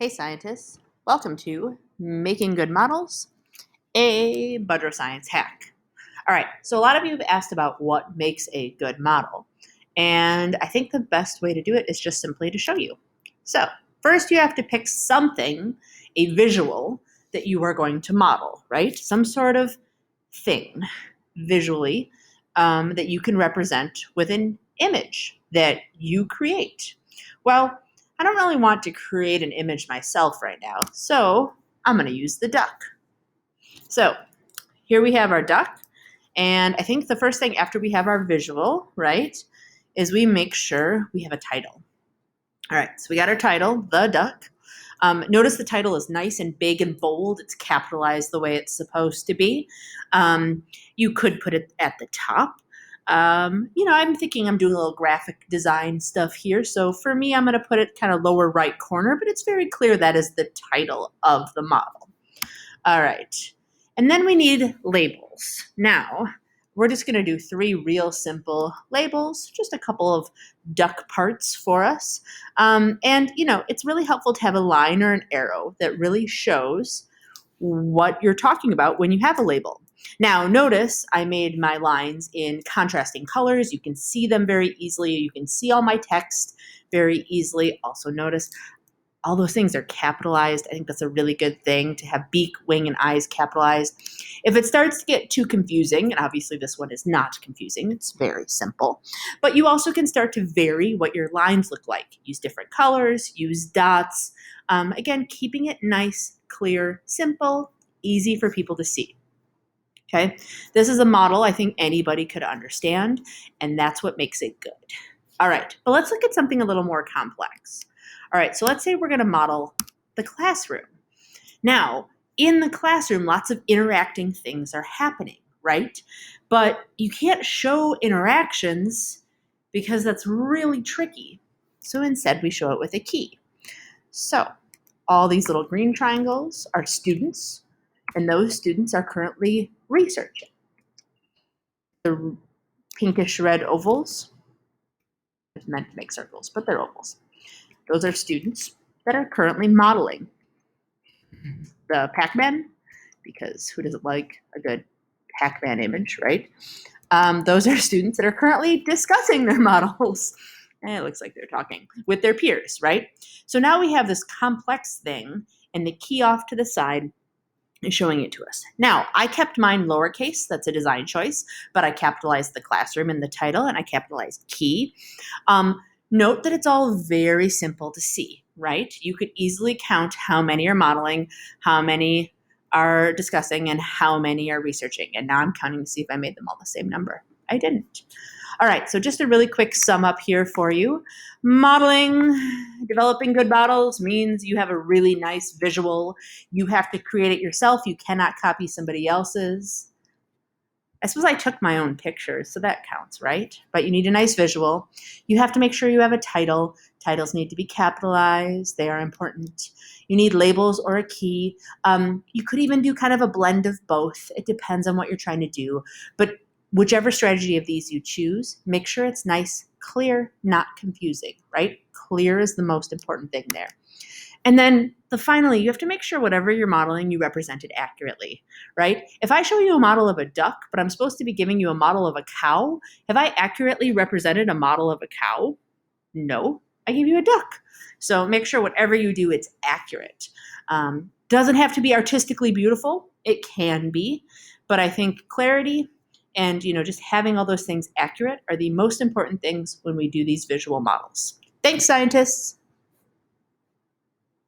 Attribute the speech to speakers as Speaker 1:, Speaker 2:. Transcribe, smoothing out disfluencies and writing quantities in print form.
Speaker 1: Hey scientists, welcome to Making Good Models, a Budrow science hack. All right, so a lot of you have asked about what makes a good model, and I think the best way to do it is just simply to show you. So first you have to pick something, a visual, that you are going to model, right? Some sort of thing visually that you can represent with an image that you create. Well, I don't really want to create an image myself right now, so I'm going to use the duck. So here we have our duck, and I think the first thing after we have our visual, right, is we make sure we have a title. All right, so we got our title, the duck. Notice the title is nice and big and bold. It's capitalized the way it's supposed to be. You could put it at the top. I'm thinking I'm doing a little graphic design stuff here. So for me, I'm going to put it kind of lower right corner, but it's very clear that is the title of the model. All right. And then we need labels. Now, we're just going to do 3 real simple labels, just a couple of duck parts for us. It's really helpful to have a line or an arrow that really shows what you're talking about when you have a label. Now, notice I made my lines in contrasting colors. You can see them very easily. You can see all my text very easily. Also notice all those things are capitalized. I think that's a really good thing to have beak, wing, and eyes capitalized. If it starts to get too confusing, and obviously this one is not confusing, it's very simple, but you also can start to vary what your lines look like. Use different colors, use dots. Again, keeping it nice, clear, simple, easy for people to see. Okay, this is a model I think anybody could understand, and that's what makes it good. All right, but let's look at something a little more complex. All right, so let's say we're going to model the classroom. Now, in the classroom, lots of interacting things are happening, right? But you can't show interactions because that's really tricky. So instead, we show it with a key. So all these little green triangles are students, and those students are currently researching. The pinkish red ovals, it's meant to make circles, but they're ovals. Those are students that are currently modeling the Pac-Man, because who doesn't like a good Pac-Man image, right? Those are students that are currently discussing their models. And it looks like they're talking with their peers, right? So now we have this complex thing, and the key off to the side is showing it to us. Now, I kept mine lowercase. That's a design choice, but I capitalized the classroom in the title, and I capitalized key. Note that it's all very simple to see, right? You could easily count how many are modeling, how many are discussing, and how many are researching. And now I'm counting to see if I made them all the same number. I didn't. All right, so just a really quick sum up here for you. Modeling, developing good models means you have a really nice visual. You have to create it yourself. You cannot copy somebody else's. I suppose I took my own pictures, so that counts, right? But you need a nice visual. You have to make sure you have a title. Titles need to be capitalized. They are important. You need labels or a key. You could even do kind of a blend of both. It depends on what you're trying to do. But whichever strategy of these you choose, make sure it's nice, clear, not confusing, right? Clear is the most important thing there. And then finally, you have to make sure whatever you're modeling, you represent it accurately, right? If I show you a model of a duck, but I'm supposed to be giving you a model of a cow, have I accurately represented a model of a cow? No, I gave you a duck. So make sure whatever you do, it's accurate. Doesn't have to be artistically beautiful. It can be, but I think clarity and just having all those things accurate are the most important things when we do these visual models. Thanks, scientists.